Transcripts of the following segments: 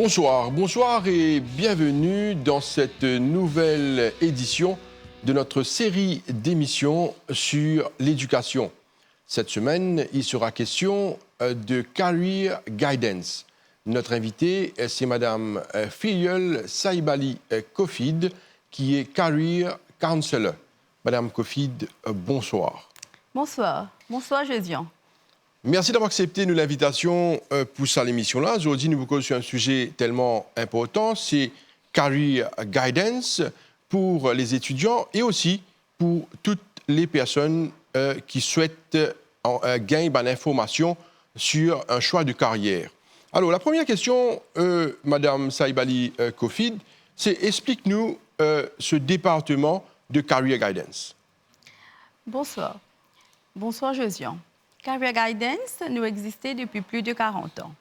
Bonsoir et bienvenue dans cette nouvelle édition de notre série d'émissions sur l'éducation. Cette semaine, il sera question de Career Guidance. Notre invitée, c'est Madame Filiol Saïbali Kofid, qui est Career Counselor. Madame Kofid, bonsoir. Bonsoir. Bonsoir, Josian. Merci d'avoir accepté l'invitation pour cette émission-là. Aujourd'hui, nous vous causons sur un sujet tellement important, c'est Career Guidance pour les étudiants et aussi pour toutes les personnes qui souhaitent gagner de l'information sur un choix de carrière. Alors, la première question, Madame Saïbali Kofid, c'est explique-nous ce département de Career Guidance. Bonsoir. Bonsoir, Josian. Career Guidance nous existe depuis plus de 40 ans.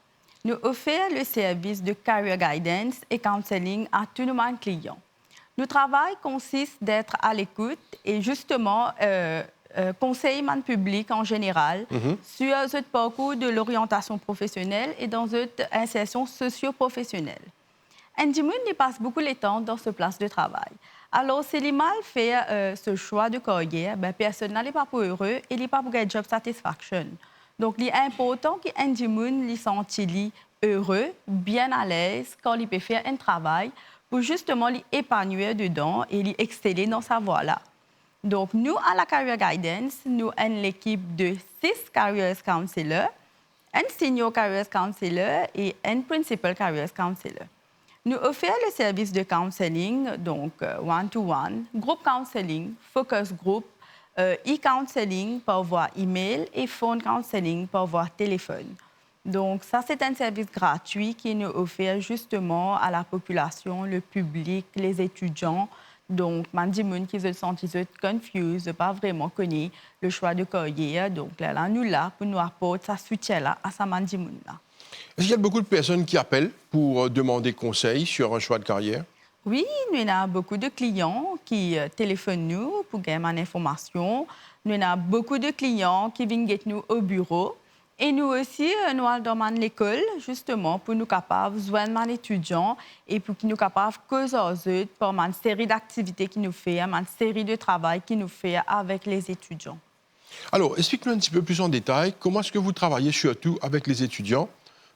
Nous offrons le service de Career Guidance et Counseling à tous nos clients. Notre travail consiste d'être à l'écoute et justement conseiller le public en général sur ce parcours de l'orientation professionnelle et dans cette insertion socio-professionnelle. Andy Moon y passe beaucoup de temps dans ce place de travail. Alors, si les mal fait ce choix de carrière, personne n'est pas pour heureux et n'est pas pour gagner job satisfaction. Donc, il est important que Andy Moon se sente heureux, bien à l'aise quand il peut faire un travail pour justement l'épanouir dedans et l'exceller dans sa voie-là. Donc, nous, à la Career Guidance, nous avons l'équipe de 6 Career Counselors, un Senior Career Counselor et un Principal Career Counselor. Nous offrons le service de counseling, donc one-to-one, group counseling, focus group, e-counseling par voie email et phone counseling par voie téléphone. Donc, ça, c'est un service gratuit qui nous offre justement à la population, le public, les étudiants. Donc, des gens qui se sentent confus, pas vraiment connaissent le choix de carrière. Donc, là, nous là pour nous apporter ce soutien-là à ces gens-là. Est-ce qu'il y a beaucoup de personnes qui appellent pour demander conseil sur un choix de carrière? Oui, nous avons beaucoup de clients qui téléphonent nous pour gagner des informations. Nous avons beaucoup de clients qui viennent nous au bureau. Et nous aussi, nous demandons l'école, justement, pour nous capables de joindre les étudiants et pour nous capables de causer pour une série d'activités qui nous fait, une série de travail qui nous fait avec les étudiants. Alors, explique-nous un petit peu plus en détail comment est-ce que vous travaillez surtout avec les étudiants.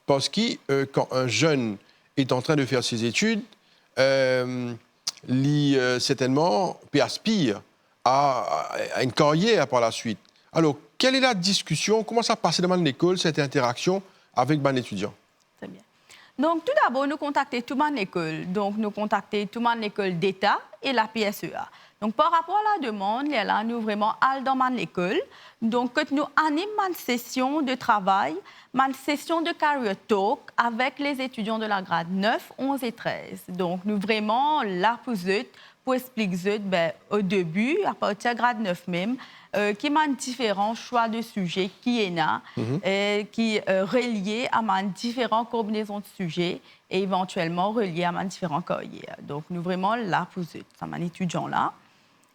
Parce que quand un jeune est en train de faire ses études, certainement aspire à une carrière par la suite. Alors, quelle est la discussion? Comment ça passe dans l'école, cette interaction avec les étudiants? Très bien. Donc, tout d'abord, nous contactons tout le monde l'école. Donc, nous contactons tout le monde l'école d'État et la PSEA. Donc, par rapport à la demande, là, nous vraiment allons dans l'école. Donc, nous animons une session de travail, une session de career talk avec les étudiants de la grade 9, 11 et 13. Donc, nous vraiment là pour expliquer au début, à partir de grade 9 même, qui ont différents choix de sujets qui est là, qui reliés à différentes combinaisons de sujets et éventuellement reliés à différents carrières. Donc, nous vraiment là pour ça, ces étudiants-là.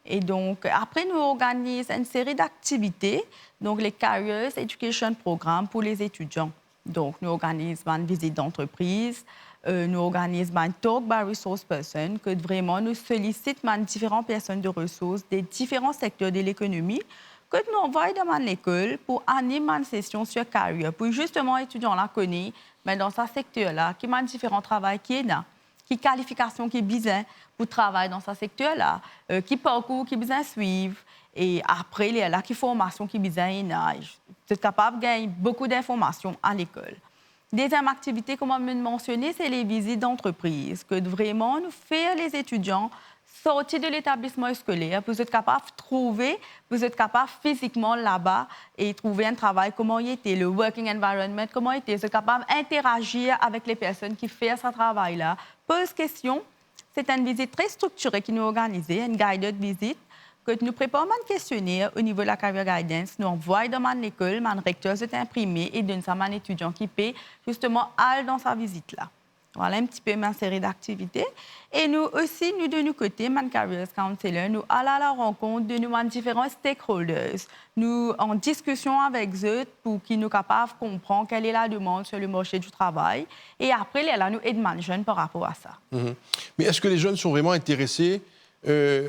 Et donc, après, nous organisons une série d'activités, donc les Careers Education Programme pour les étudiants. Donc, nous organisons une visite d'entreprise, nous organisons un talk by resource person, que vraiment nous sollicitons différentes personnes de ressources des différents secteurs de l'économie, que nous envoyons dans l'école pour animer une session sur carrière, pour justement les étudiants la connaissent, mais dans ce secteur-là, qui ont différents travaux qui est là. Qui qualification qui besoin pour travailler dans ce secteur-là, qui parcours qui besoin suivre et après il y a là qui formation qui besoin c'est capable de gagner beaucoup d'informations à l'école. Deuxième activité comme on m'a mentionné, c'est les visites d'entreprise que vraiment nous faire les étudiants sortir de l'établissement scolaire pour être capable de trouver, pour être capable physiquement là-bas et trouver un travail, comment il était, le working environment, comment il était, être capable d'interagir avec les personnes qui font ce travail-là. Pose question, c'est une visite très structurée qui nous organise, une guided visite, que nous préparons un questionnaire au niveau de la Career Guidance, nous envoyons dans l'école, un recteur s'est imprimé et donne ça à un étudiant qui peut justement aller dans sa visite-là. Voilà un petit peu ma série d'activités. Et nous aussi, nous de nos côtés, Man Careers Counselor, nous allons à la rencontre de nos différents stakeholders. Nous en discussion avec eux pour qu'ils nous capables de comprendre quelle est la demande sur le marché du travail. Et après, là, nous aidons les jeunes par rapport à ça. Mais est-ce que les jeunes sont vraiment intéressés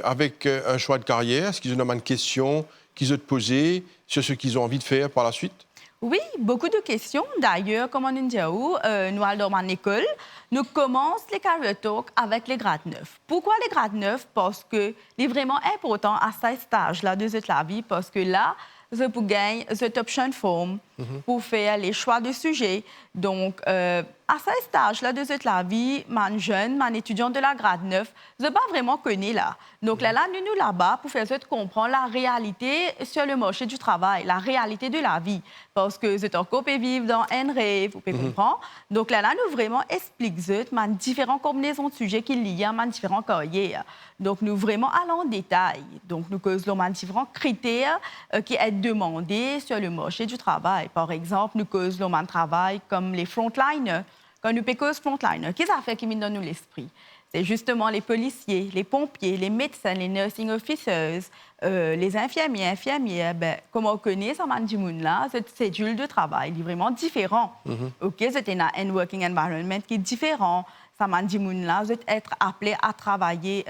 avec un choix de carrière? Est-ce qu'ils ont une question qu'ils ont posée sur ce qu'ils ont envie de faire par la suite? Oui, beaucoup de questions. D'ailleurs, comme on dit, nous allons dans l'école, nous commençons les career talks avec les grades 9. Pourquoi les grades 9? Parce que c'est vraiment important à ce stage-là de la vie, parce que là, je peux gagner cette option form pour faire les choix de sujets. Donc, à ce stage-là de la vie, mon jeune, mon étudiant de la grade 9, je ne pas vraiment connaître là. Donc, là, nous là-bas pour faire comprendre la réalité sur le marché du travail, la réalité de la vie. Parce que je encore peut vivre dans un rêve, vous pouvez comprendre. Donc, là, nous vraiment expliquons différentes combinaisons de sujets qui lient à différents carrières. Donc, nous vraiment allons en détail. Donc, nous causons différents critères qui sont demandés sur le marché du travail. Par exemple, nous causons un travail comme les frontliners. Quand nous pécons frontliners, qu'est-ce que ça fait qui me donne l'esprit? C'est justement les policiers, les pompiers, les médecins, les nursing officers, les infirmières. Ben, comme on connaît ça, là, cette cédule de travail est vraiment différent. OK, c'est un working environment qui est différent. Ça m'a dit là, vous êtes appelé à travailler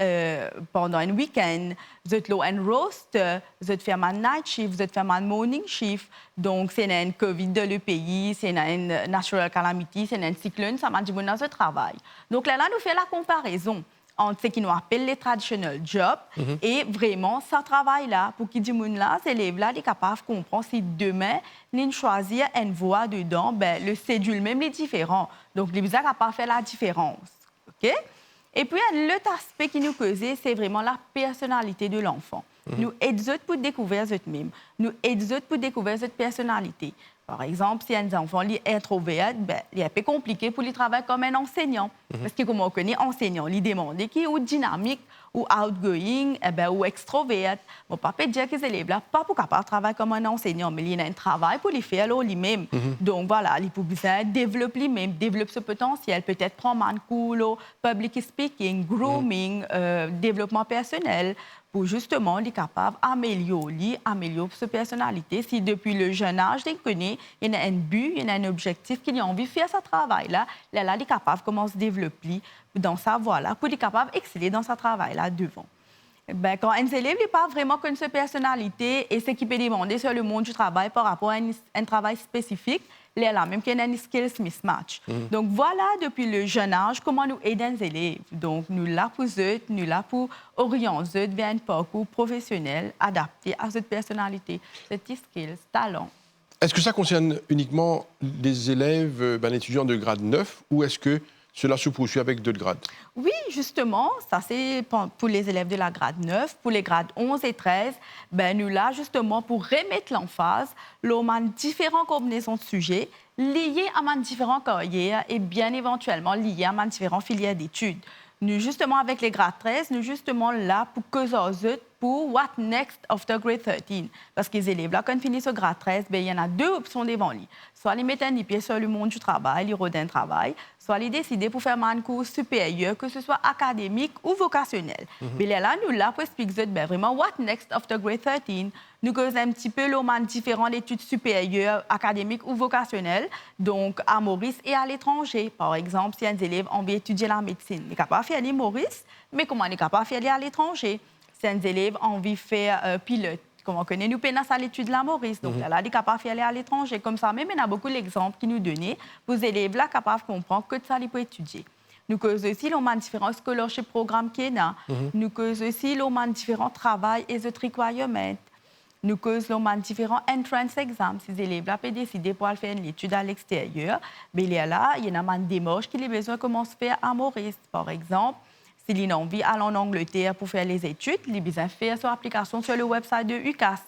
pendant un week-end, vous êtes là un roster, vous êtes faire un night shift, vous êtes faire un morning shift. Donc, c'est un COVID de le pays, c'est une natural calamity, c'est un cyclone, ça m'a dit là, ce travail. Donc là, nous faisons la comparaison entre ce qui nous appelle les traditional jobs et vraiment ce travail-là. Pour qui dit là, ces élèves-là, ils sont capables de comprendre si demain, ils choisissent une voie dedans, ben, le cédule même est différent. Donc, ils sont capables de faire la différence. OK? Et puis, l'autre aspect qui nous cause, c'est vraiment la personnalité de l'enfant. Nous aidons pour découvrir eux-mêmes. Nous aidons pour découvrir cette personnalité. Par exemple, si un enfant est introvert, ben, il est un peu compliqué pour lui travailler comme un enseignant. Parce que, comme on connaît, enseignant, il demande qui est ou dynamique, ou outgoing, ou extrovert. Mon papa dit que les élèves-là, pas pour capable de travailler comme un enseignant, mais il a un travail pour les faire lui-même. Donc voilà, il peut développer lui-même, développer ce potentiel, peut-être prendre un cours, public speaking, grooming, développement personnel, pour justement les capables d'améliorer sa personnalité. Si depuis le jeune âge, il connaît, il y a un but, il y a un objectif, qu'il a envie de faire ce travail-là, il est capable de commencer à se développer dans sa voie-là pour être capable d'exceller dans ce travail-là devant. Ben, quand un élève n'est pas vraiment comme sa personnalité et ce qu'il peut demander sur le monde du travail par rapport à un travail spécifique, il est là, même qu'il y a un skills mismatch. Donc voilà, depuis le jeune âge, comment nous aider les élèves. Donc nous là pour eux, nous là pour orienter eux vers un parcours professionnel adapté à cette personnalité, ces skills, talents. Est-ce que ça concerne uniquement les élèves, étudiants de grade 9 ou est-ce que cela se poursuit avec d'autres grades? Oui, justement, ça c'est pour les élèves de la grade 9. Pour les grades 11 et 13, ben, nous là justement pour remettre l'emphase, l'on a différentes combinaisons de sujets liés à mes différentes carrières et bien éventuellement liés à mes différentes filières d'études. Nous, justement, avec les grades 13, nous justement là pour causer pour what next after grade 13. Parce que les élèves, là, quand ils finissent au grade 13, ben, il y en a deux options devant lui. Soit ils mettent un pied sur le monde du travail, ils rodent un travail, soit ils décident pour faire un cours supérieur, que ce soit académique ou vocationnel. Mais là, nous, là, pour expliquer ben, vraiment what next after grade 13, nous causons un petit peu l'homme différentes études supérieures, académiques ou vocationnelles, donc à Maurice et à l'étranger. Par exemple, si un élève a envie d'étudier la médecine, il est capable de faire les Maurice, mais comment il est capable de faire à l'étranger? Si un élève a envie de faire pilote, comme on connaît, nous pénons à l'étude de la Maurice. Donc là, il est capable de faire aller à l'étranger. Comme ça, même, il y a beaucoup d'exemples qui nous donnent pour les élèves là capables de comprendre que ça, il peut étudier. Nous causons aussi l'on a différents scholarship programmes qui est Nous causons aussi l'on a différents travails et autres requirements. Nous causons différents entrance exams. Si les élèves là peuvent décider pour faire une étude à l'extérieur, mais il y a une démarche qui a besoin de commencer à faire à Maurice. Par exemple, s'il a envie d'aller en Angleterre pour faire les études, il a besoin de faire son application sur le website de UCAS.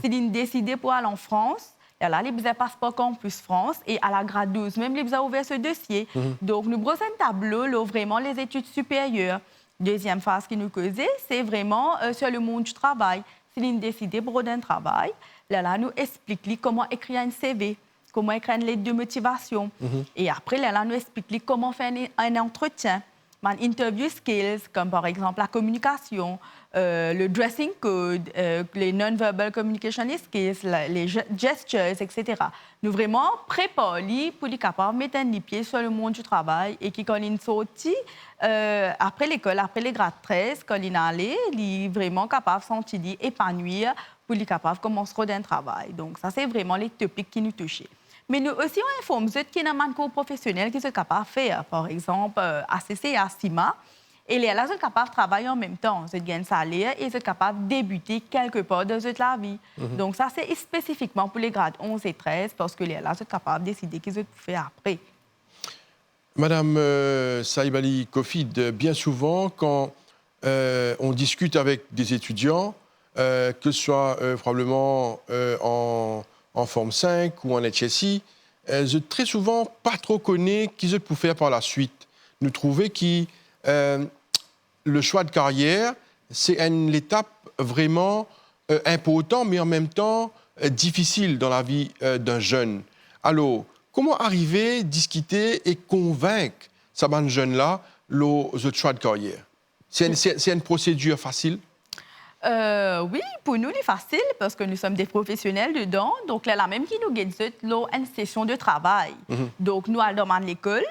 S'il décide pour aller en France, il a besoin de passeport Campus France et à la grade 12, même, il a besoin d'ouvrir ce dossier. Donc, nous avons un tableau, là, vraiment les études supérieures. Deuxième phase qui nous cause, c'est vraiment sur le monde du travail. S'il décide pour un travail, là, nous expliquons comment écrire un CV. comment écrire une lettre de motivation. Et après, là, nous explique comment faire un entretien. Une interview skills, comme par exemple la communication, le dressing code, les non-verbal communication skills, les gestures, etc. Nous vraiment préparons pour les capables de mettre les pieds sur le monde du travail et qui, quand ils sont sortis, après l'école, après les grades 13, quand ils sont allés, ils sont vraiment capables de se sentir épanouir pour les capables de commencer un travail. Donc, ça, c'est vraiment les topics qui nous touchent. Mais nous aussi, on informe ceux qui ont un cours professionnel qui sont capables de faire, par exemple, ACC et ACIMA. Et les là, sont capables de travailler en même temps. Ils gagnent salaire et ils sont capables de débuter quelque part dans la vie. Donc, ça, c'est spécifiquement pour les grades 11 et 13 parce que les là, sont capables de décider qu'ils vont faire après. Madame Saïbali Kofid, bien souvent, quand on discute avec des étudiants, que ce soit probablement en forme 5 ou en HSI, je très souvent pas trop connais qu'ils ont pu faire par la suite. Nous trouvons que le choix de carrière, c'est une étape vraiment importante, mais en même temps difficile dans la vie d'un jeune. Alors, comment arriver, discuter et convaincre ces jeunes-là le choix de carrière? C'est une procédure facile? Oui, pour nous, c'est facile parce que nous sommes des professionnels dedans. Donc, là, même qui nous guide une session de travail. Donc, nous allons à l'école,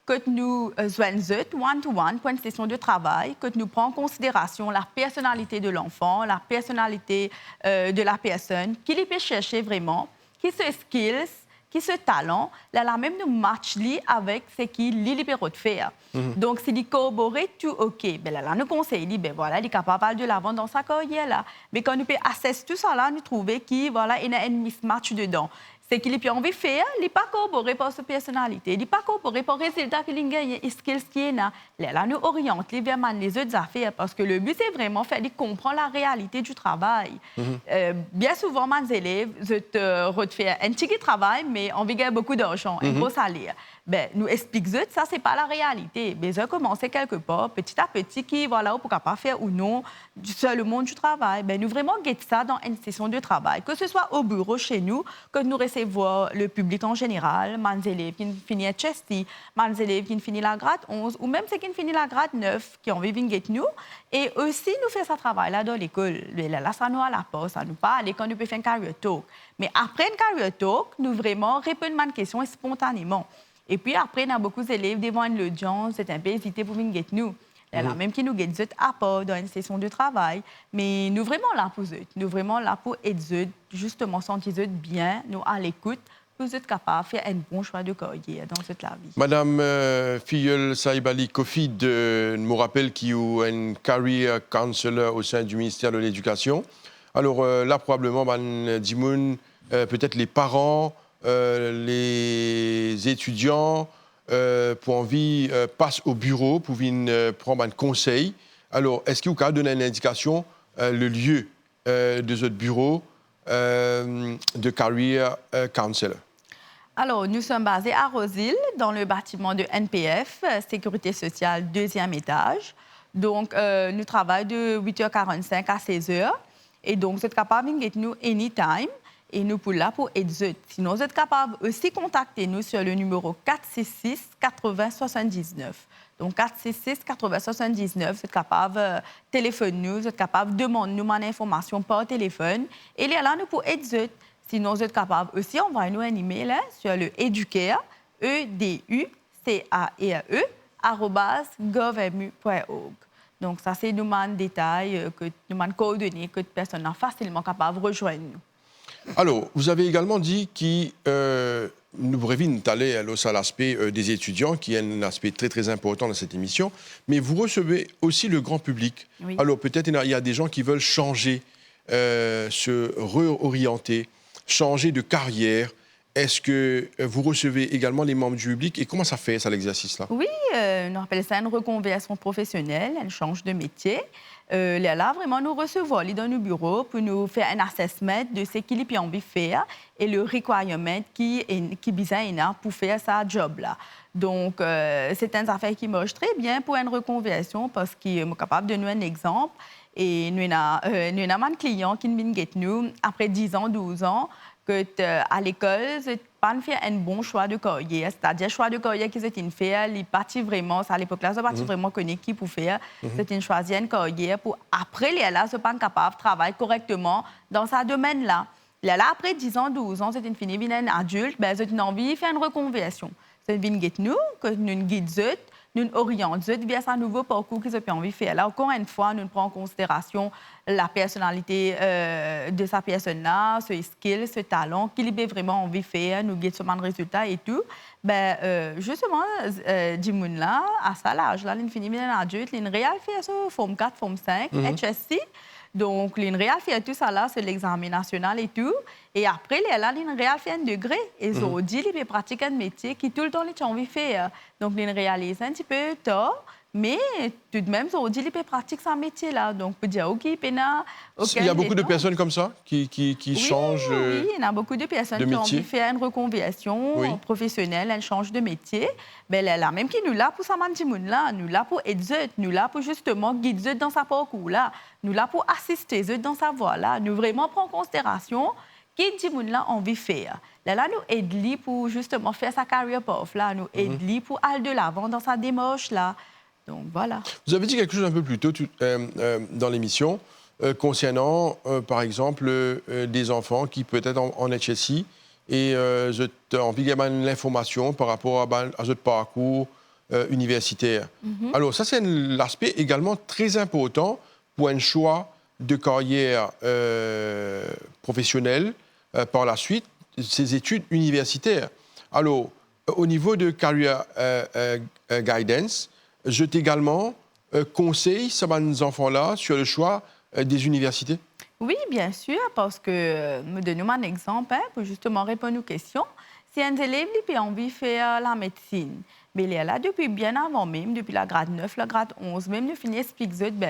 que nous joignons one-to-one pour une session de travail, que nous prenons en considération la personnalité de l'enfant, la personnalité de la personne, qui les peut chercher vraiment, qui se skills, qui se talent, là même nous match avec ce qu'il libère de faire. Donc, si il corrobore tout OK, ben là nous conseillons, ben voilà, il est capable de l'avant dans sa carrière là. Mais quand nous peut assesser tout ça là, nous trouvons qu'il voilà, il y a un mismatch dedans. C'est qu'il a envie de faire, il n'est pas corroboré par sa personnalité, il n'est pas corroboré par le résultat qu'il a gagné, les skills qu'il a. Là, nous orientons vers les autres affaires parce que le but, c'est vraiment de faire comprendre la réalité du travail. Bien souvent, mes élèves, je te refais un petit travail, mais on veut gagner beaucoup d'argent, un gros salaire. Ben, nous expliquons que ça, ce n'est pas la réalité. Mais je commence quelque part, petit à petit, qui, voilà, pourquoi pas faire ou non, sur le monde du travail. Ben, nous vraiment guettons ça dans une session de travail, que ce soit au bureau, chez nous, que nous recevons le public en général, mes élèves qui finissent HST, mes élèves qui finissent la grade 11, ou même ceux qui finissent la grade 9, qui ont envie de venir nous. Et aussi, nous faisons ce travail-là dans l'école. Là, ça nous à la pause, ça nous parle, quand nous pouvons faire un career talk. Mais après un career talk, nous vraiment répondons à une question spontanément. Et puis après, on a beaucoup d'élèves devant une audience, c'est un peu hésité pour venir nous. Là, même qui nous guettent à part dans une session de travail. Mais nous vraiment là pour eux. Nous vraiment là pour aider justement sentir bien, nous à l'écoute, pour être capable de faire un bon choix de carrière dans cette la vie. Madame Filleul Saïbali Kofid me rappelle qu'il y a un career counselor au sein du ministère de l'Éducation. Alors là, probablement, peut-être les parents, les étudiants pour envie passent au bureau pour venir prendre un conseil. Alors, est-ce que vous pouvez donner une indication le lieu de votre bureau de Career Counselor? Alors, nous sommes basés à Rosehill, dans le bâtiment de NPF, Sécurité sociale, 2e étage. Donc, nous travaillons de 8h45 à 16h. Et donc, vous êtes capable de nous anytime. Et nous sommes là pour aider. Sinon, vous êtes capable aussi de contacter nous sur le numéro 466 80 79. Donc, 466 80 79, vous êtes capable de téléphoner nous, vous êtes capable de demander nous une information par téléphone. Et là, nous pouvons aider. Sinon, vous êtes capable aussi d'envoyer nous un email sur le educare, educare@gov.mu.org. Donc, ça, c'est nous un détail, nous un coordonnées que les personnes sont facilement capables de rejoindre nous. Alors, vous avez également dit que nous pourrions aller à l'aspect des étudiants, qui est un aspect très, très important dans cette émission, mais vous recevez aussi le grand public. Oui. Alors, peut-être il y a des gens qui veulent changer, se réorienter, changer de carrière. Est-ce que vous recevez également les membres du public et comment ça fait, ça, l'exercice-là? Oui, on appelle ça une reconversion professionnelle, un change de métier. Là, vraiment, nous recevons dans nos bureaux pour nous faire un assessment de ce qu'il a envie de faire et le requirement qui besoin pour faire ce job-là. Donc, c'est une affaire qui marche très bien pour une reconversion parce qu'il est capable de nous donner un exemple. Et nous avons un client qui nous après 10 ans, 12 ans, à l'école, c'est pas faire un bon choix de carrière. C'est-à-dire, choix de carrière qu'ils ont fait, ils partent vraiment, à l'époque-là, ils partent vraiment connectés pour faire. C'est une choisir une carrière pour, après, les là, ils sont capables de travailler correctement dans ce domaine-là. Là, après 10 ans, 12 ans, c'est une fini, une adulte, ben, c'est une envie de faire une reconversion. C'est une guide nous, que nous guidons, nous orientons vers un nouveau parcours qu'ils ont envie de faire. Là, encore une fois, nous prenons en considération la personnalité de sa personne-là, ses skills, ses talents, qu'il a vraiment envie de faire, nous guidons sur le résultat et tout. Ben, justement, dis-moi à ça l'âge, là, une fini, une adulte, une réelle fait ça, forme 4, forme 5, HSC. Donc, l'INREAL fait tout ça là, c'est l'examen national et tout. Et après, l'INREAL fait un degré. Et aujourd'hui, il pratique un métier qui tout le temps, il a envie de faire. Donc, l'INREAL est un petit peu tard, mais tout de même, aujourd'hui, il pratique ce métier-là. Donc, on peut dire, OK, il y a beaucoup de personnes comme ça qui changent oui, il y a beaucoup de personnes qui ont envie de faire une reconversion professionnelle, elles changent de métier. Mais là, même qui nous là pour ça, là, nous là pour aider, nous là pour justement guider dans sa parcours-là, nous là pour assister dans sa voie-là, nous vraiment prendre en considération qui dit là envie de faire. Là, nous aide pour justement faire sa carrière path, là, nous aide pour aller de l'avant dans sa démarche-là. Donc, voilà. Vous avez dit quelque chose un peu plus tôt dans l'émission concernant, par exemple, des enfants qui peuvent être en HSI et j'ai envie d'avoir l'information par rapport à votre parcours universitaire. Alors, ça, c'est l'aspect également très important pour un choix de carrière professionnelle par la suite, ces études universitaires. Alors, au niveau de Career Guidance, je t'également conseille ces enfants-là sur le choix des universités? Oui, bien sûr, parce que, me donnons un exemple pour justement répondre aux questions. Si un élève a envie de faire la médecine, mais il est là depuis bien avant même, depuis la grade 9, la grade 11, même nous finissons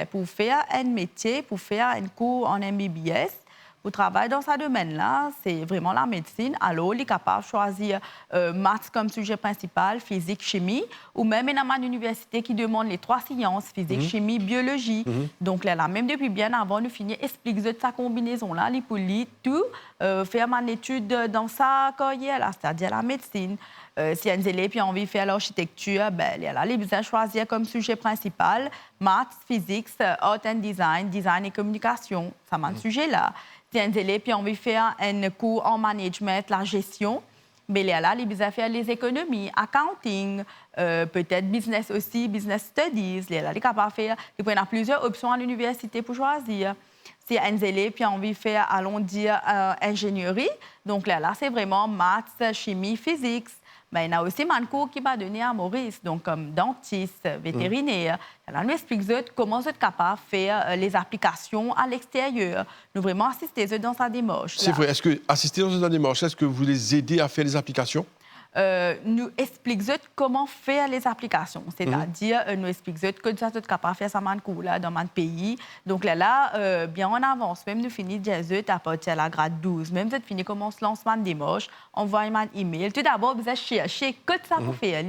pour faire un métier, pour faire un cours en MBBS, pour travailler dans ce domaine-là, c'est vraiment la médecine. Alors, il est capable de choisir maths comme sujet principal, physique, chimie, ou même il y a une université qui demande les 3 sciences, physique, chimie, biologie. Donc, là, même depuis bien avant, nous finissons expliquer sa combinaison-là, les poly, tout, faire une étude dans sa carrière, c'est-à-dire la médecine. Si un élève a envie de faire l'architecture, ben, il a besoin de choisir comme sujet principal maths, physique, art and design, design et communication. Ça m'a un sujet-là. Si un élève a envie de faire un cours en management, la gestion, mais il a besoin de faire les économies, accounting, peut-être business aussi, business studies. Il est capable de faire. Il y a plusieurs options à l'université pour choisir. Si un élève a envie de faire, allons dire, ingénierie, donc là c'est vraiment maths, chimie, physique. Mais il y a aussi un cours qui va donner à Maurice, donc comme dentiste, vétérinaire. Là, nous expliquons comment vous êtes capable de faire les applications à l'extérieur. Nous vraiment assister dans sa démarche. C'est vrai. Est-ce que assister dans sa démarche, est-ce que vous les aidez à faire les applications? Nous expliquons comment faire les applications. C'est-à-dire, nous expliquons que vous êtes capable de faire ça dans mon pays. Donc là, bien en avance, même nous finissons à partir de la grade 12. Même vous finissez comment se lance ma démarche, envoyez un email. Tout d'abord, vous allez chercher que ça pour faire.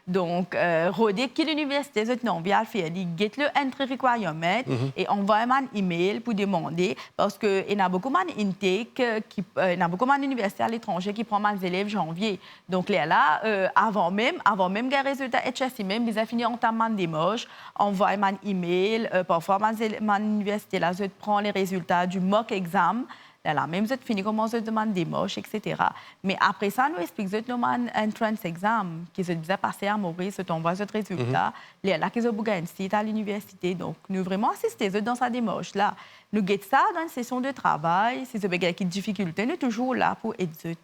Donc, rodez quelle université vous avez envie de faire. Get le entry requirement et envoyez un email pour demander. Parce qu'il y a beaucoup d'intake, il y a beaucoup d'universités à l'étranger qui prennent des élèves janvier. Donc, là, avant même les résultats HSI, même, ils ont fini en termes de démarche, envoyez un email. Parfois, ma université, là, je prends les résultats du mock exam. Là, même vous fini comment vous demandez des démarches, etc. Mais après ça, nous expliquons un entrance exam qui se disait passer à Maurice, on voit ce résultat. Là, qu'ils ont un site à l'université. Donc, nous vraiment assister dans sa démarche. Là, nous guettons ça dans une session de travail. Si vous avez des difficultés, nous sommes toujours là pour aider.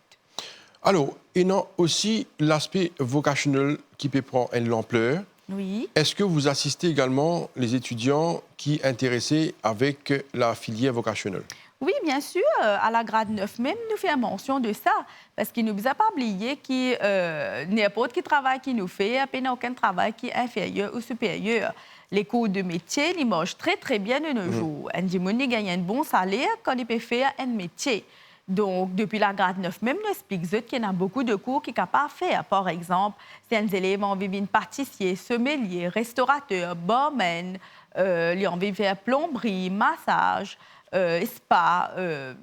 Alors, il y a aussi l'aspect vocationnel qui peut prendre une ampleur. Oui. Est-ce que vous assistez également les étudiants qui sont intéressés avec la filière vocationnelle? Oui, bien sûr. À la grade 9 même, nous faisons mention de ça. Parce qu'il ne nous a pas oublié que n'importe quel travail qu'il nous fait, il n'y a aucun travail qui est inférieur ou supérieur. Les cours de métier, ils marchent très, très bien de nos jours. Un dimanche gagne un bon salaire quand il peut faire un métier. Donc, depuis la grade 9 même, nous expliquons qu'il y a beaucoup de cours qui sont capables de faire. Par exemple, si un élève a envie de pâtissier, sommelier, restaurateur, barman, il a envie de faire plomberie, massage, spa,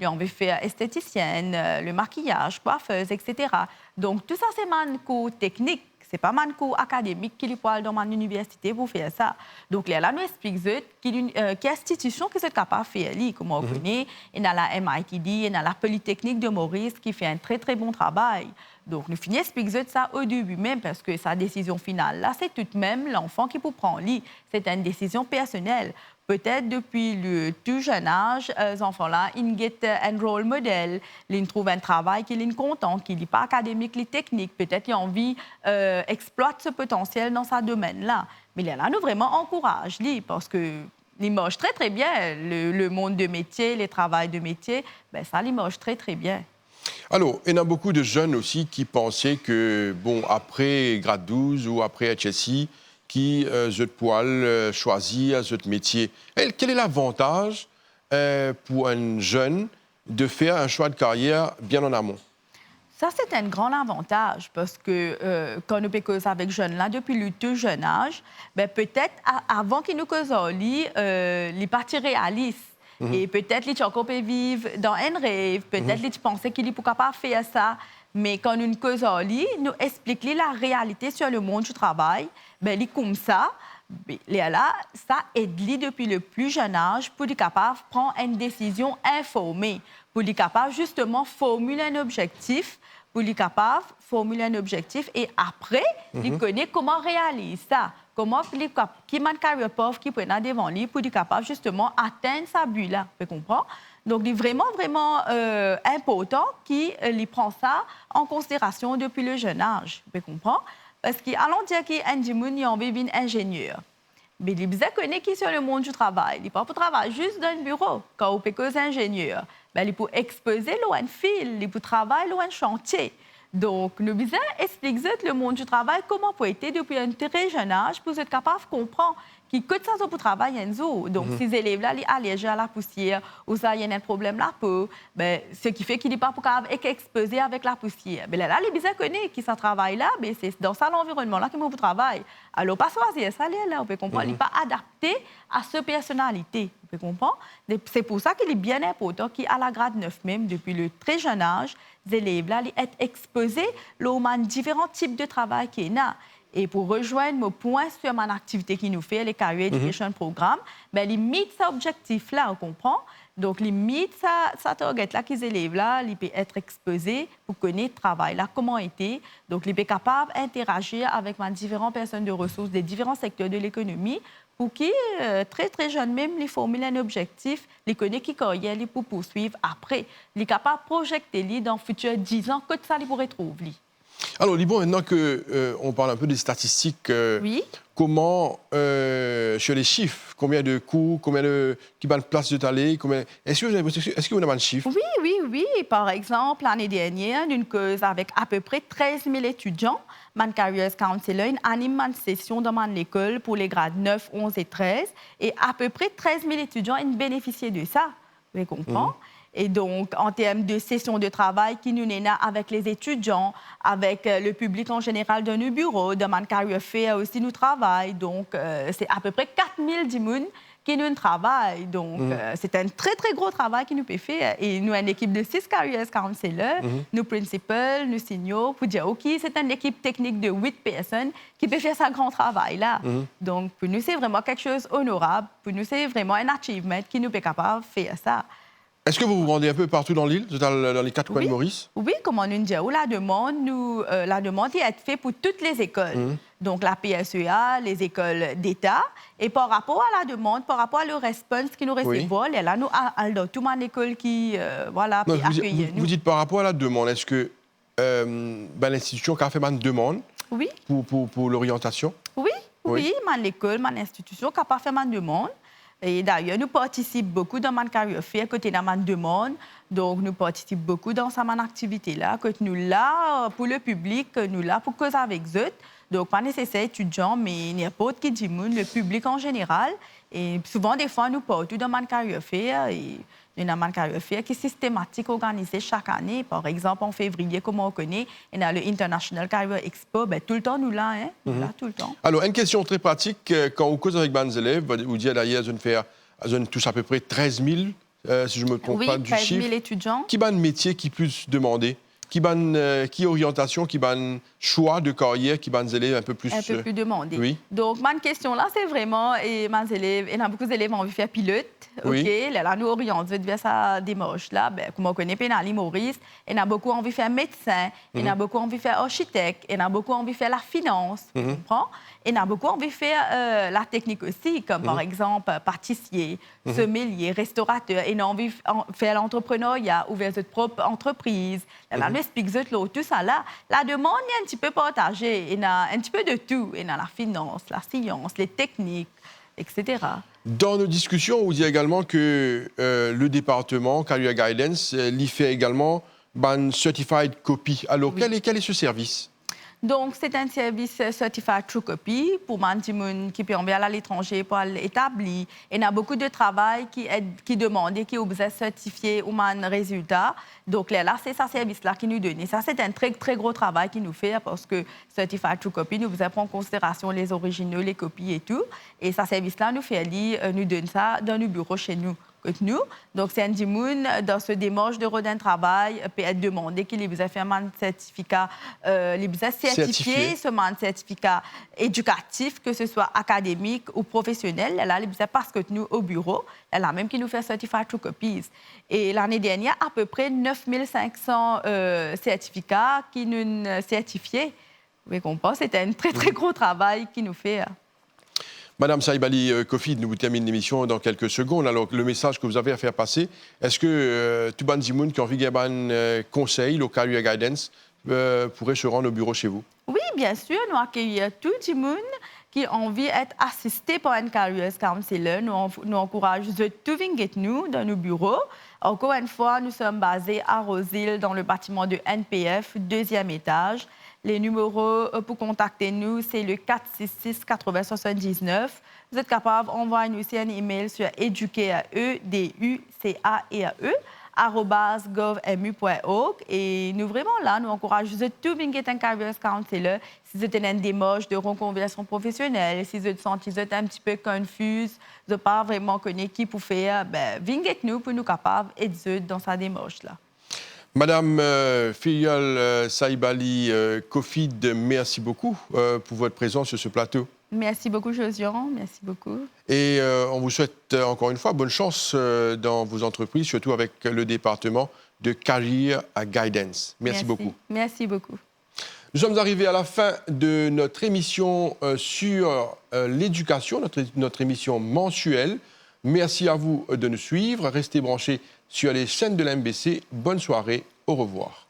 on veut faire esthéticienne, le maquillage, coiffeuse, etc. Donc, tout ça, c'est un cours technique. Ce n'est pas un cours académique qui est dans mon université pour faire ça. Donc, là, nous expliquons quelle institution qui est capable de faire. Comme on connaît, il y a la MITD, il y a la Polytechnique de Maurice qui fait un très, très bon travail. Donc, nous finissons expliquer ça au début même parce que sa décision finale, là, c'est tout de même l'enfant qui peut prendre. C'est une décision personnelle. Peut-être depuis le tout jeune âge, les enfants-là, ils get un rôle modèle, ils trouvent un travail qui est content, qui n'est pas académique, qui est technique. Peut-être qu'ils ont envie d'exploiter ce potentiel dans ce domaine-là. Mais là, nous vraiment encourage parce que ils mangent très, très bien. Le monde de métier, les travails de métier, ben, ça, ils mangent très, très bien. Alors, il y a beaucoup de jeunes aussi qui pensaient que, bon, après grade 12 ou après HSI, qui je poil choisir ce métier. Quel est l'avantage pour un jeune de faire un choix de carrière bien en amont? Ça, c'est un grand avantage parce que quand nous causons avec les jeunes là depuis le tout jeune âge, ben, peut-être avant qu'ils nous causent, les parties réalistes. Et peut-être qu'ils encore vivre dans un rêve, peut-être qu'ils pensaient qu'ils ne pouvaient pas faire ça. Mais quand nous causons, nous expliquons la réalité sur le monde du travail. Ben, comme ça, là, ça aide depuis le plus jeune âge pour être capable de prendre une décision informée, pour être capable justement de formuler un objectif, et après, il connaît comment réaliser ça. Comment qui man carrière pauvre qui prend devant lui pour être capable justement atteindre sa but-là. Vous comprenez? Donc, c'est vraiment, vraiment important qu'il prend ça en considération depuis le jeune âge. Vous comprenez? Parce qu'allons dire qu'un Jimoun, il a envie d'être ingénieur. Mais il connaît qui sur le monde du travail. Il ne peut pas travailler juste dans un bureau. Quand on peut être ingénieur, il peut exposer loin de fil, il peut travailler loin de chantier. Donc, nous devons expliquer le monde du travail, comment peut être depuis un très jeune âge pour être capable de comprendre qui que ça pour travailler en zoo. Donc, ces élèves-là, ils allergiques à la poussière, ou ça, il y a un problème la peau, ce qui fait qu'il n'est pas être exposé avec la poussière. Mais là, les bizarres connaissent qui ça travaille là, mais c'est dans ça l'environnement-là qu'ils vont travailler. Alors, pas choisir ça, là, on peut comprendre, il n'est pas adapté à cette personnalité. On peut comprendre. C'est pour ça qu'il est bien important qu'à la grade 9 même, depuis le très jeune âge, les élèves-là, ils être exposés aux différents types de travail qu'il y a. Et pour rejoindre mon point sur mon activité qui nous fait, les Career Education Programme, ils mettent cet objectif-là, on comprend. Donc, ils mettent ça target-là, qu'ils élèves-là, ils peuvent être exposés pour connaître le travail-là, comment était. Donc, ils peuvent être capables d'interagir avec différentes personnes de ressources des différents secteurs de l'économie pour qu'ils, très, très jeunes même, ils formulent un objectif, ils connaissent qui carrière pour poursuivre après. Ils sont capables de projeter dans les futurs 10 ans que ça, ils pourraient trouver. Alors, Libon, maintenant qu'on parle un peu des statistiques, oui. Comment, sur les chiffres, combien de cours, combien de places de talé, est-ce que vous avez un chiffre? Oui. Par exemple, l'année dernière, une cause avec à peu près 13 000 étudiants, Man Careers Counselor, une anime une session dans l'école pour les grades 9, 11 et 13, et à peu près 13 000 étudiants ont bénéficié de ça. Vous comprenez? Et donc, en termes de sessions de travail qui nous est avec les étudiants, avec le public en général de nos bureaux, de Man Career Fair aussi nous travaillons. Donc, c'est à peu près 4 000 dimoun qui nous travaillent. Donc, c'est un très, très gros travail qui nous peut faire. Et nous, une équipe de 6 Careers Counselors, nos principals, nos seniors, pour dire, OK, c'est une équipe technique de 8 personnes qui peut faire ce grand travail-là. Donc, pour nous, c'est vraiment quelque chose d'honorable. Pour nous, c'est vraiment un achievement qui nous est capable de faire ça. Est-ce que vous vous rendez un peu partout dans l'île, dans les 4 coins de Maurice? Oui, comme on nous dit, la demande est faite pour toutes les écoles. Donc, la PSEA, les écoles d'État. Et par rapport à la demande, par rapport à le response qui nous recevons, là, nous avons toute une école qui peut accueillir nous. Vous dites par rapport à la demande, est-ce que l'institution a fait une demande pour l'orientation? Oui, l'école, l'institution a fait une demande. Et d'ailleurs, nous participons beaucoup dans ma carrière fair, côté de ma demande. Donc, nous participons beaucoup dans cette activité-là, que nous là pour le public, nous là pour causer avec eux. Donc, pas nécessaire étudiants, mais n'importe qui dit le public en général. Et souvent, des fois, nous partons dans ma carrière fair. Et il y a une carrière fair qui est systématique, organisée chaque année. Par exemple, en février, comme on connaît, il y a le International Career Expo. Tout le temps, nous là, là, tout le temps. Alors, une question très pratique. Quand on cause avec les élèves, vous dites d'ailleurs, je touche à peu près 13 000 si je ne me trompe Oui, pas du 13 000 chiffre. étudiants. Qui ban métier qui plus demandé? Qui orientation, qui ban choix de carrière, qui ban élèves un peu plus... Un peu plus demandé. Oui. Donc, ma question là, c'est vraiment, et mes élèves, il y a beaucoup d'élèves qui ont envie de faire pilote. Oui. OK, là, nous orientons vers sa démarche là. Ben, comme on connaît Pénali Maurice, il y en a beaucoup envie de faire médecin, il y en a beaucoup envie de faire architecte, il y en a beaucoup envie de faire la finance, tu comprends? Il y en a beaucoup envie de faire la technique aussi, comme par exemple pâtissier, sommelier, restaurateur. Il y en a envie de faire l'entrepreneuriat, ouvrir votre propre entreprise. Là, nous expliquons tout ça là. La demande est un petit peu partagée. Il y a un petit peu de tout. Il y a la finance, la science, les techniques, etc. Dans nos discussions, on dit également que le département Career Guidance l'y fait également ban Certified Copy. Alors, Oui. quel est ce service? Donc, c'est un service Certified True Copy pour les gens qui peuvent envoyer à l'étranger pour l'établir. Il y a beaucoup de travail qui demande et qui ont besoin de certifier ou un résultat. Donc, là, c'est ce service-là qui nous donne. Et ça, c'est un très, très gros travail qui nous fait parce que Certified True Copy nous prend en considération les originaux, les copies et tout. Et ce service-là nous fait nous donne ça dans nos bureaux chez nous. Nous. Donc, c'est un dimoun dans ce démarche de redin travail peut être demandé qu'il ait fait un certificat, certifié, ce certificat éducatif, que ce soit académique ou professionnel. Là, il parce que nous, au bureau, là, même qui nous fait Certified True Copies. Et l'année dernière, à peu près 9500 certificats qui nous certifiés. Vous comprenez, c'était un très, très gros travail qui nous fait. Madame Saïbali Kofi, nous terminons l'émission dans quelques secondes. Alors, le message que vous avez à faire passer, est-ce que tout le monde qui a envie de un conseil, le Career Guidance, pourrait se rendre au bureau chez vous? Oui, bien sûr. Nous accueillons tout le monde qui a envie d'être assisté par un Career Counselor. Nous encourageons tout venir nous dans nos bureaux. Encore une fois, nous sommes basés à Rosehill, dans le bâtiment de NPF, 2e étage. Les numéros pour contacter nous, c'est le 466 80 79. Vous êtes capable d'envoyer nous aussi un email sur educae@govmu.org. Et nous, vraiment là, nous encourageons tout le monde un career counselor. Si vous êtes une démarche de reconversion professionnelle, si vous êtes un petit peu confus, vous n'avez pas vraiment connu qui pour faire, venez avec nous pour nous capables d'aider dans sa démarche-là. Madame Filial Saïbali Kofid, merci beaucoup pour votre présence sur ce plateau. Merci beaucoup, Josian. Merci beaucoup. Et on vous souhaite encore une fois bonne chance dans vos entreprises, surtout avec le département de Career Guidance. Merci beaucoup. Merci beaucoup. Nous sommes arrivés à la fin de notre émission sur l'éducation, notre émission mensuelle. Merci à vous de nous suivre. Restez branchés sur les chaînes de la MBC. Bonne soirée. Au revoir.